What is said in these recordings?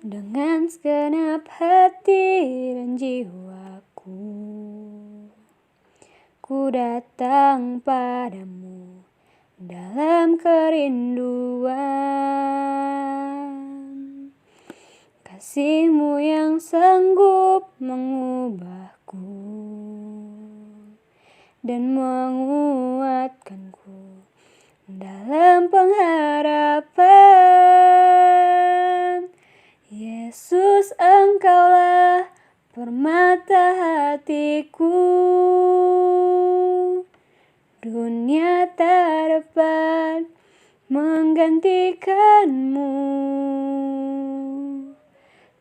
dengan segenap hati dan jiwaku. Ku datang padamu dalam kerinduan, kasih-Mu yang sanggup mengubahku dan menguatkanku dalam pengharapan. Yesus, Engkaulah permata hatiku, dunia tak dapat menggantikan-Mu.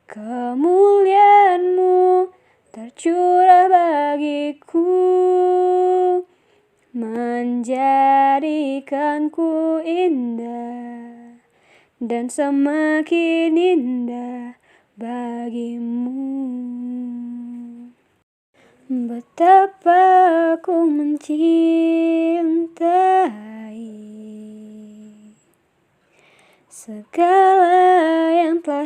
Kemuliaan-Mu tercurah bagiku, menjadikanku indah dan semakin indah bagi-Mu. Betapa aku mencintai segala yang telah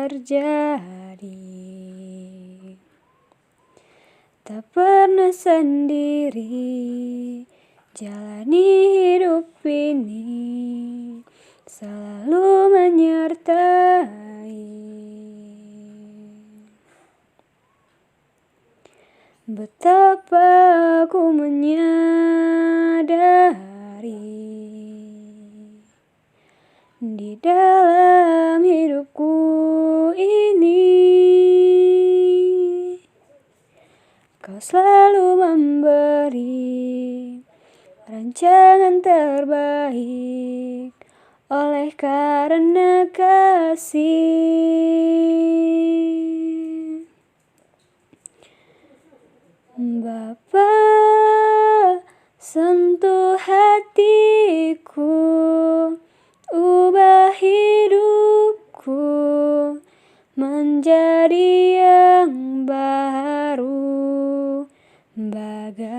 terjadi. Tak pernah sendiri jalani hidup ini, selalu menyertai. Betapa aku menyadari di dalam hidupku ini Kau selalu memberi rancangan terbaik oleh karena kasih. Bapa, sentuh hatiku, ubah hidupku menjadi yang baru, bagai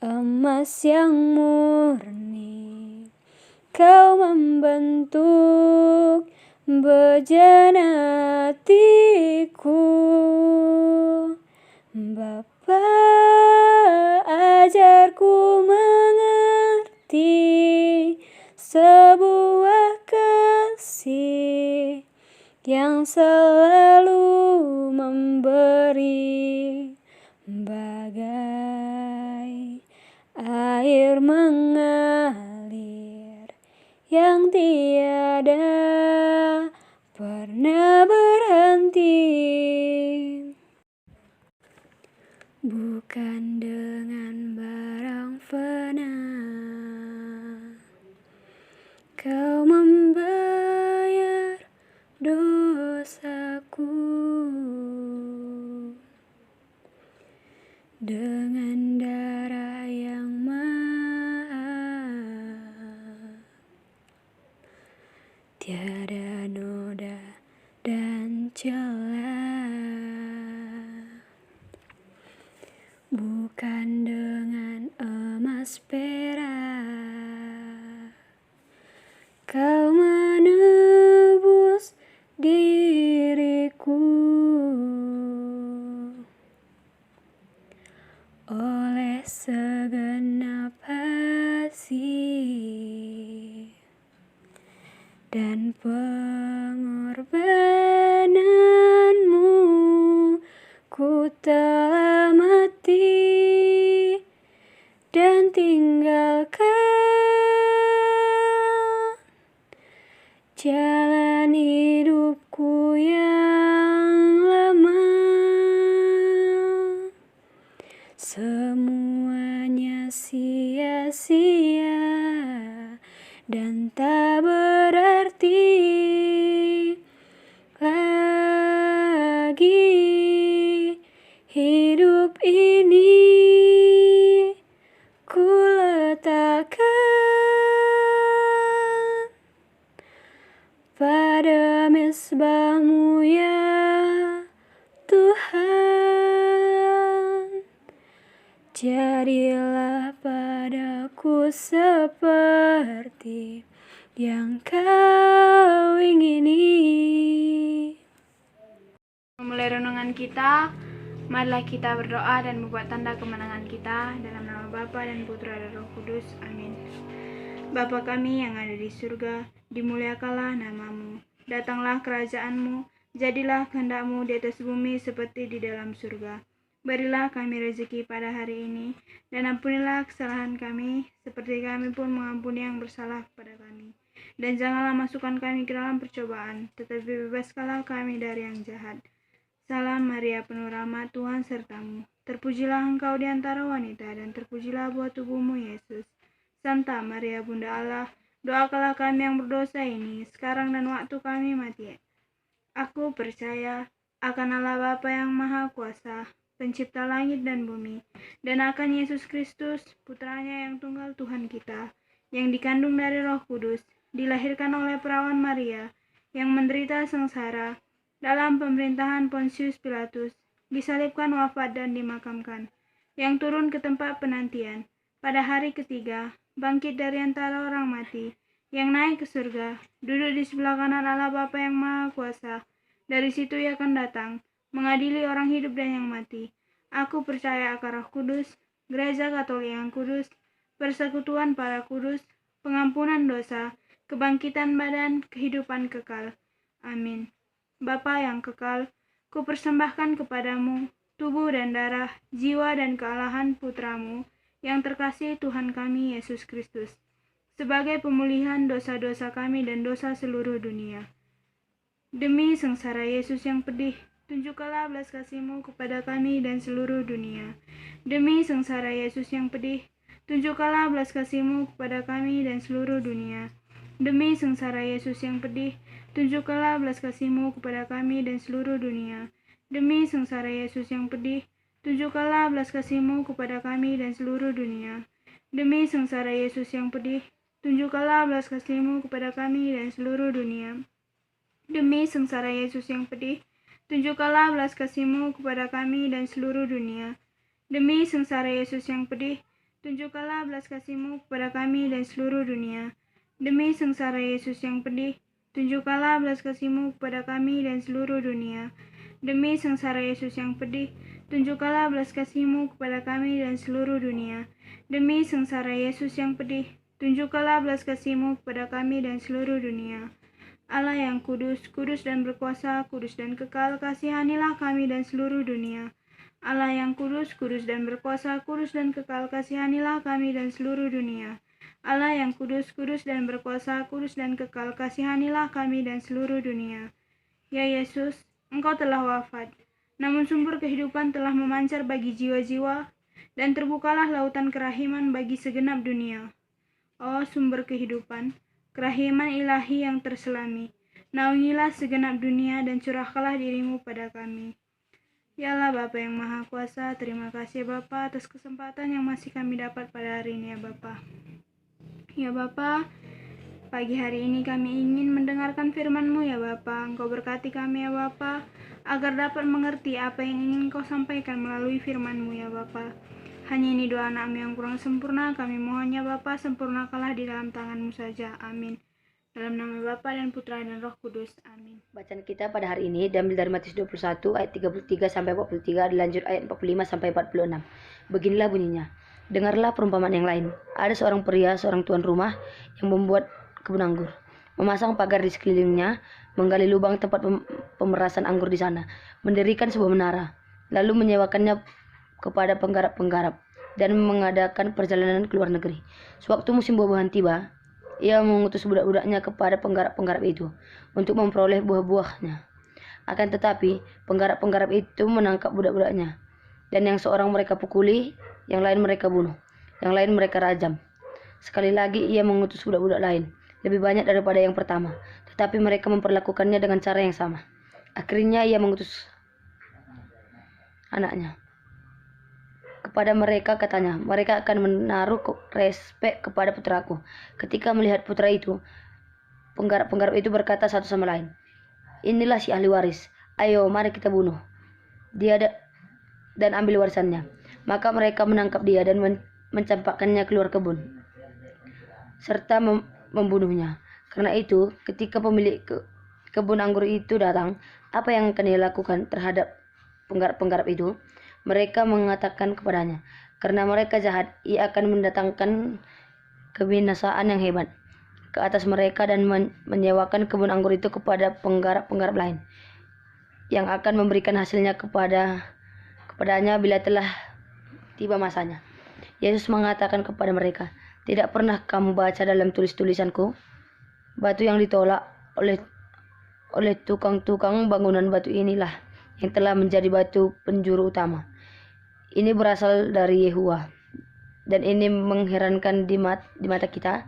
emas yang murni. Kau membentuk bejana hatiku. Bapa, ajarku mengerti sebuah kasih yang selalu memberi, bagai air mengalir yang tiada pernah berhenti. Bukan dengan barang fana Kau membayar dosaku, dengan darah yang mahal, tiada noda dan celah. Bukan dengan emas perak Kau menebus diriku, oleh segenap kasih dan pengorbanan-Mu, ku telah mati dan tinggalkan jalan hidupku yang lama. Semuanya sia-sia dan tak berarti lagi. Hidup ini ku letakkan pada mezbah-Mu ya Tuhan. Jadilah padaku seperti yang Kau kemenangan kita. Marilah kita berdoa dan membuat tanda kemenangan kita. Dalam nama Bapa dan Putra dan Roh Kudus. Amin. Bapa kami yang ada di surga, dimuliakanlah namamu. Datanglah kerajaanmu, jadilah kehendak-Mu di atas bumi seperti di dalam surga. Berilah kami rezeki pada hari ini, dan ampunilah kesalahan kami, seperti kami pun mengampuni yang bersalah kepada kami. Dan janganlah masukkan kami ke dalam percobaan, tetapi bebaskanlah kami dari yang jahat. Salam Maria, penuh rahmat, Tuhan sertamu. Terpujilah engkau di antara wanita, dan terpujilah buah tubuhmu, Yesus. Santa Maria, Bunda Allah, doakanlah kami yang berdosa ini, sekarang dan waktu kami mati. Aku percaya akan Allah Bapa yang Maha Kuasa, Pencipta langit dan bumi, dan akan Yesus Kristus, Putranya yang tunggal Tuhan kita, yang dikandung dari Roh Kudus, dilahirkan oleh perawan Maria, yang menderita sengsara, dalam pemerintahan Pontius Pilatus, disalibkan, wafat, dan dimakamkan, yang turun ke tempat penantian, pada hari ketiga, bangkit dari antara orang mati, yang naik ke surga, duduk di sebelah kanan Allah Bapa yang Maha Kuasa. Dari situ Ia akan datang, mengadili orang hidup dan yang mati. Aku percaya akan Roh Kudus, Gereja Katolik yang kudus, persekutuan para kudus, pengampunan dosa, kebangkitan badan, kehidupan kekal. Amin. Bapa yang kekal, kupersembahkan kepadamu tubuh dan darah, jiwa dan kealahan Putramu yang terkasih Tuhan kami Yesus Kristus, sebagai pemulihan dosa-dosa kami dan dosa seluruh dunia. Demi sengsara Yesus yang pedih, tunjukkanlah belas kasih-Mu kepada kami dan seluruh dunia. Demi sengsara Yesus yang pedih, tunjukkanlah belas kasih-Mu kepada kami dan seluruh dunia. Demi sengsara Yesus yang pedih, tunjukkanlah belas kasih-Mu kepada kami dan seluruh dunia. Demi sengsara Yesus yang pedih, tunjukkanlah belas kasih-Mu kepada kami dan seluruh dunia. Demi sengsara Yesus yang pedih, tunjukkanlah belas kasih-Mu kepada kami dan seluruh dunia. Demi sengsara Yesus yang pedih, tunjukkanlah belas kasih-Mu kepada kami dan seluruh dunia. Demi sengsara Yesus yang pedih, tunjukkanlah belas kasih-Mu kepada kami dan seluruh dunia. Demi sengsara Yesus yang pedih, tunjukkanlah belas kasih-Mu kepada kami dan seluruh dunia. Demi sengsara Yesus yang pedih, tunjukkanlah belas kasih-Mu kepada kami dan seluruh dunia. Demi sengsara Yesus yang pedih, tunjukkanlah belas kasih-Mu kepada kami dan seluruh dunia. Allah yang kudus, kudus dan berkuasa, kudus dan kekal, kasihanilah kami dan seluruh dunia. Allah yang kudus, kudus dan berkuasa, kudus dan kekal, kasihanilah kami dan seluruh dunia. Allah yang kudus, kudus dan berkuasa, kudus dan kekal, kasihanilah kami dan seluruh dunia. Ya Yesus, Engkau telah wafat, namun sumber kehidupan telah memancar bagi jiwa-jiwa, dan terbukalah lautan kerahiman bagi segenap dunia. Oh sumber kehidupan, kerahiman ilahi yang terselami, naungilah segenap dunia dan curahkanlah diri-Mu pada kami. Ya Allah Bapa yang Maha Kuasa, terima kasih Bapa atas kesempatan yang masih kami dapat pada hari ini ya Bapa. Ya Bapa, pagi hari ini kami ingin mendengarkan firman-Mu ya Bapa. Engkau berkati kami ya Bapa, agar dapat mengerti apa yang ingin Engkau sampaikan melalui firman-Mu ya Bapa. Hanya ini doa anak-Mu yang kurang sempurna, kami mohon ya Bapa, sempurnakanlah di dalam tangan-Mu saja. Amin. Dalam nama Bapa dan Putra dan Roh Kudus. Amin. Bacaan kita pada hari ini diambil dari Matius 21 ayat 33 sampai 43, dilanjut ayat 45 sampai 46. Beginilah bunyinya. Dengarlah perumpamaan yang lain. Ada seorang pria, seorang tuan rumah yang membuat kebun anggur, memasang pagar di sekelilingnya, menggali lubang tempat pemerasan anggur di sana, mendirikan sebuah menara, lalu menyewakannya kepada penggarap-penggarap dan mengadakan perjalanan ke luar negeri. Sewaktu musim buah-buahan tiba, ia mengutus budak-budaknya kepada penggarap-penggarap itu untuk memperoleh buah-buahnya. Akan tetapi, penggarap-penggarap itu menangkap budak-budaknya, dan yang seorang mereka pukuli, yang lain mereka bunuh, yang lain mereka rajam. Sekali lagi ia mengutus budak-budak lain, lebih banyak daripada yang pertama, tetapi mereka memperlakukannya dengan cara yang sama. Akhirnya ia mengutus anaknya. Kepada mereka katanya, mereka akan menaruh respek kepada putraku. Ketika melihat putra itu, penggarap-penggarap itu berkata satu sama lain, inilah si ahli waris, ayo mari kita bunuh dia dan ambil warisannya. Maka mereka menangkap dia dan mencampakkannya keluar kebun, serta membunuhnya. Karena itu, ketika pemilik kebun anggur itu datang, apa yang akan dia lakukan terhadap penggarap-penggarap itu, mereka mengatakan kepadanya, "Karena mereka jahat, ia akan mendatangkan kebinasaan yang hebat ke atas mereka dan menyewakan kebun anggur itu kepada penggarap-penggarap lain yang akan memberikan hasilnya kepadanya bila telah tiba masanya." Yesus mengatakan kepada mereka, "Tidak pernah kamu baca dalam tulis-tulisanku, batu yang ditolak oleh tukang-tukang bangunan, batu inilah yang telah menjadi batu penjuru utama. Ini berasal dari Yehuwa, dan ini mengherankan di mata kita.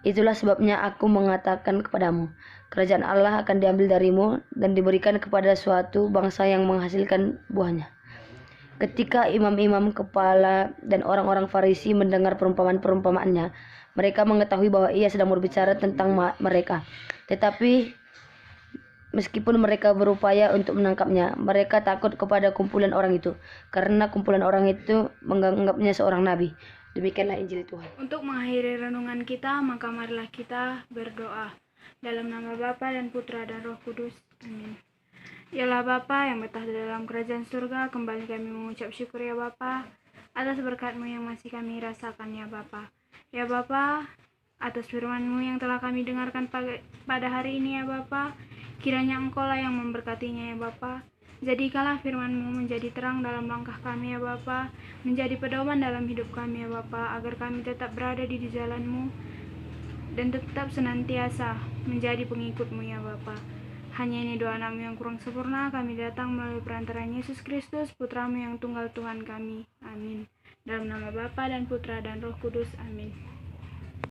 Itulah sebabnya aku mengatakan kepadamu, kerajaan Allah akan diambil darimu dan diberikan kepada suatu bangsa yang menghasilkan buahnya." Ketika imam-imam kepala dan orang-orang Farisi mendengar perumpamaan-perumpamaannya, mereka mengetahui bahwa ia sedang berbicara tentang mereka. Tetapi meskipun mereka berupaya untuk menangkapnya, mereka takut kepada kumpulan orang itu, karena kumpulan orang itu menganggapnya seorang nabi. Demikianlah Injil Tuhan. Untuk mengakhiri renungan kita, maka marilah kita berdoa. Dalam nama Bapa dan Putra dan Roh Kudus. Amin. Yalah Bapa yang betah di dalam kerajaan surga, kembali kami mengucap syukur ya Bapa atas berkat-Mu yang masih kami rasakan ya Bapa. Ya Bapa, atas firman-Mu yang telah kami dengarkan pada hari ini ya Bapa, kiranya Engkau lah yang memberkatinya ya Bapa. Jadikanlah firman-Mu menjadi terang dalam langkah kami ya Bapa, menjadi pedoman dalam hidup kami ya Bapa, agar kami tetap berada di jalan-Mu dan tetap senantiasa menjadi pengikut-Mu ya Bapa. Hanya ini doa Anakmu yang kurang sempurna, kami datang melalui perantaraan Yesus Kristus, Putra-Mu yang tunggal Tuhan kami. Amin. Dalam nama Bapa dan Putra dan Roh Kudus. Amin.